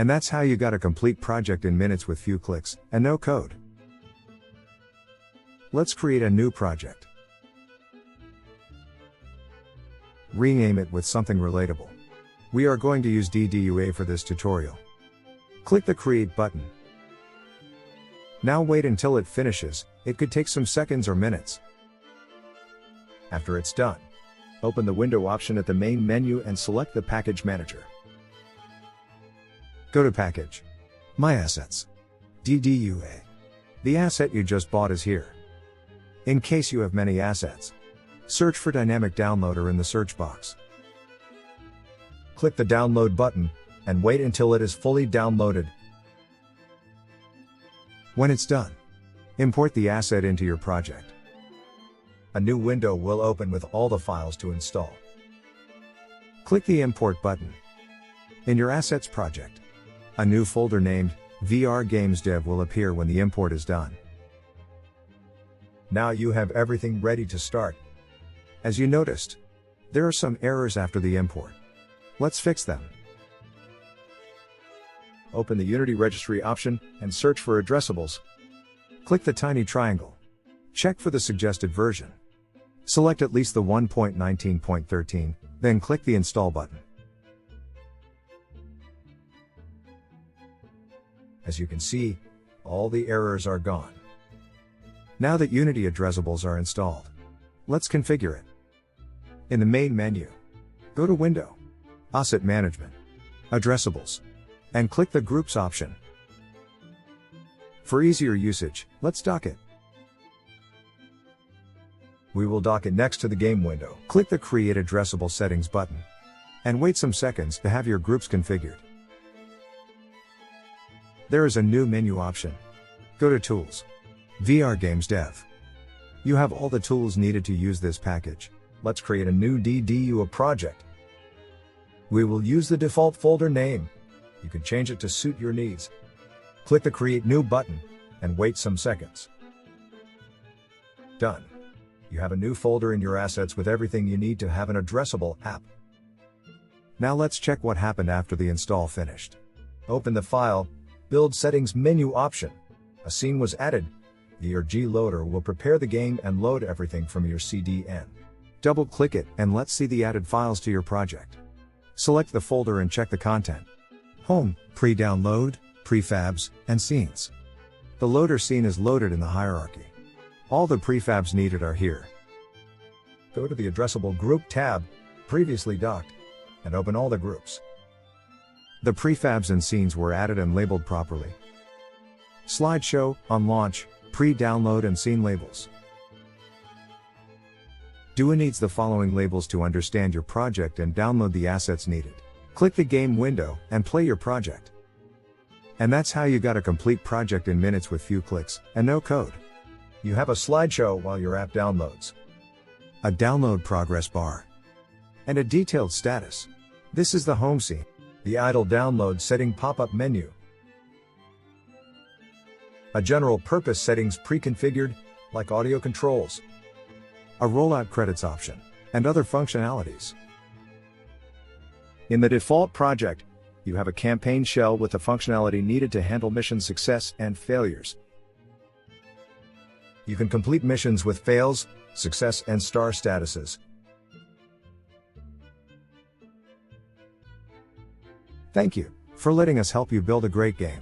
And that's how you got a complete project in minutes with few clicks, and no code. Let's create a new project. Rename it with something relatable. We are going to use DDuA for this tutorial. Click the Create button. Now wait until it finishes. It could take some seconds or minutes. After it's done, open the window option at the main menu and select the Package Manager. Go to Package, My Assets, DDuA. The asset you just bought is here. In case you have many assets, search for Dynamic Downloader in the search box. Click the Download button, and wait until it is fully downloaded. When it's done, import the asset into your project. A new window will open with all the files to install. Click the Import button. In your Assets project, a new folder named VR Games Dev will appear when the import is done. Now you have everything ready to start. As you noticed, there are some errors after the import. Let's fix them. Open the Unity Registry option and search for Addressables. Click the tiny triangle. Check for the suggested version. Select at least the 1.19.13, then click the Install button. As you can see, all the errors are gone. Now that Unity Addressables are installed, let's configure it. In the main menu, go to Window, Asset Management, Addressables, and click the Groups option. For easier usage, let's dock it. We will dock it next to the game window. Click the Create Addressable Settings button, and wait some seconds to have your groups configured. There is a new menu option. Go to Tools, VR Games Dev. You have all the tools needed to use this package. Let's create a new DDuA project. We will use the default folder name. You can change it to suit your needs. Click the Create New button, and wait some seconds. Done. You have a new folder in your assets with everything you need to have an addressable app. Now let's check what happened after the install finished. Open the File, Build Settings menu option. A scene was added. The ERG loader will prepare the game and load everything from your CDN. Double-click it and let's see the added files to your project. Select the folder and check the content. Home, Pre-Download, Prefabs, and Scenes. The loader scene is loaded in the hierarchy. All the prefabs needed are here. Go to the Addressable Group tab, previously docked, and open all the groups. The prefabs and scenes were added and labeled properly. Slideshow, on launch, pre-download and scene labels. DDuA needs the following labels to understand your project and download the assets needed. Click the game window and play your project. And that's how you got a complete project in minutes with few clicks and no code. You have a slideshow while your app downloads, a download progress bar, and a detailed status. This is the home scene. The idle download setting pop-up menu. A general purpose settings pre-configured, like audio controls. A rollout credits option, and other functionalities. In the default project, you have a campaign shell with the functionality needed to handle mission success and failures. You can complete missions with fails, success, and star statuses. Thank you for letting us help you build a great game.